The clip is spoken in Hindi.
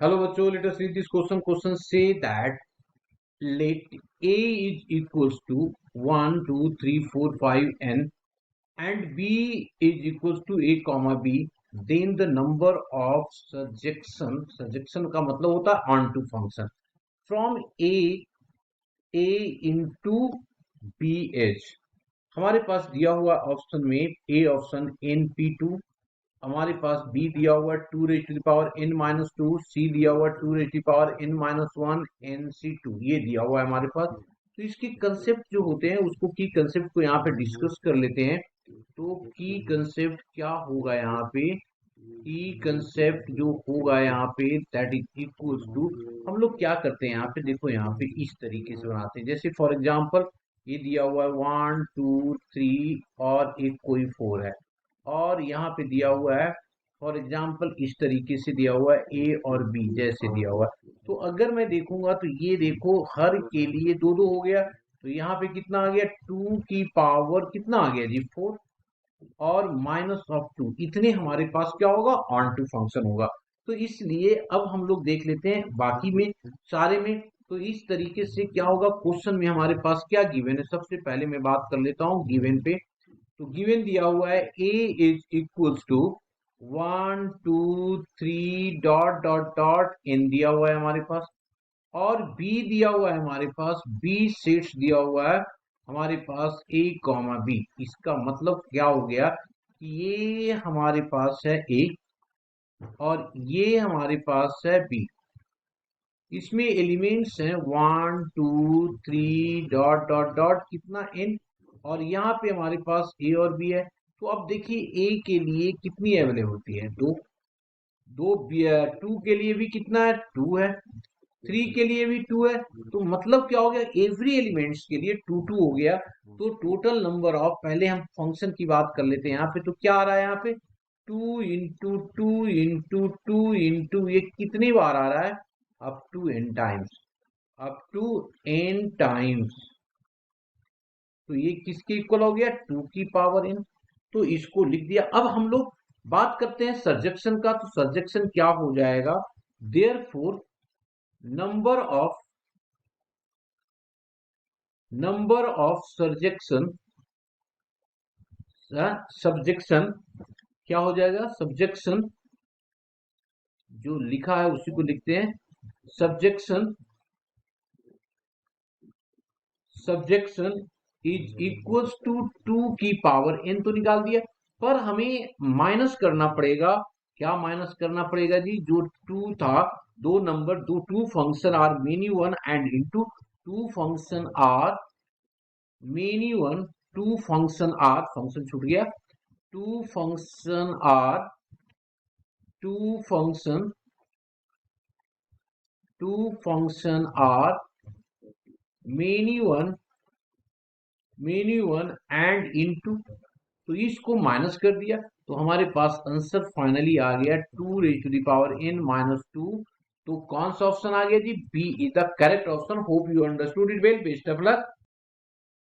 Hello बच्चों, let us read this question. Question say that let A is equals to 1, 2, 3, 4, 5 n and B is equals to A comma B. Then the number of surjection का मतलब होता है onto function from A into BH. हमारे पास दिया हुआ ऑप्शन में A ऑप्शन NP2, हमारे पास बी दिया हुआ two raise to the power n minus two, C दिया हुआ two raise to the power n minus one, n C two, ये दिया हुआ है हमारे पास। तो इसके कंसेप्ट जो होते हैं उसको की कंसेप्ट को यहाँ पे डिस्कस कर लेते हैं। तो की कंसेप्ट क्या होगा यहाँ पे, की कंसेप्ट जो होगा यहाँ पे दैट इज इक्वल्स टू, हम लोग क्या करते हैं यहाँ पे, देखो यहाँ पे इस तरीके से बनाते हैं। जैसे फॉर एग्जांपल ये दिया हुआ है 1 2 3 और एक कोई 4 है, और यहाँ पे दिया हुआ है फॉर एग्जाम्पल इस तरीके से दिया हुआ है ए और बी जैसे दिया हुआ है। तो अगर मैं देखूंगा तो ये देखो हर के लिए दो दो हो गया, तो यहाँ पे कितना आ गया, टू की पावर कितना आ गया जी, फोर, और माइनस ऑफ टू, इतने हमारे पास क्या होगा, ऑन टू फंक्शन होगा। तो इसलिए अब हम लोग देख लेते हैं बाकी में सारे में। तो इस तरीके से क्या होगा, क्वेश्चन में हमारे पास क्या गिवन है, सबसे पहले मैं बात कर लेता हूँ गिवन पे। तो गिवन दिया हुआ है a is equals to 1 2 3 dot dot dot n दिया हुआ है हमारे पास, और b दिया हुआ है हमारे पास, b सेट्स दिया हुआ है हमारे पास a कॉमा b। इसका मतलब क्या हो गया कि ये हमारे पास है a और ये हमारे पास है b। इसमें एलिमेंट्स हैं 1 2 3 डॉट डॉट डॉट कितना n, और यहाँ पे हमारे पास a और b है। तो अब देखिए a के लिए कितनी अवेलेबल होती है, दो, दो टू के लिए भी कितना है, टू है, थ्री के लिए भी टू है। तो मतलब क्या हो गया, एवरी एलिमेंट्स के लिए टू टू हो गया। तो टोटल नंबर ऑफ, पहले हम फंक्शन की बात कर लेते हैं यहाँ पे। तो क्या आ रहा है यहाँ पे, two into two into two into, ये कितनी बार आ रहा है, up to N times, up to N times. तो ये किसके इक्वल हो गया, टू की पावर एन। तो इसको लिख दिया। अब हम लोग बात करते हैं सर्जेक्शन का। तो सर्जेक्शन क्या हो जाएगा, देयरफॉर नंबर ऑफ सर्जेक्शन, सब्जेक्शन क्या हो जाएगा, सब्जेक्शन जो लिखा है उसी को लिखते हैं, subjection, subjection is equals to two की पावर एन तो निकाल दिया, पर हमें माइनस करना पड़ेगा। क्या माइनस करना पड़ेगा जी, जो टू था, दो नंबर, दो two function are many one and into, two function are many one, two function are, function छूट गया, two function are, two function, two function are many one, many one and into, तो इसको माइनस कर दिया। तो हमारे पास आंसर फाइनली आ गया two raise to the power n minus two. तो कौन सा ऑप्शन आ गया जी, B is the correct option. Hope you understood it well, best of luck.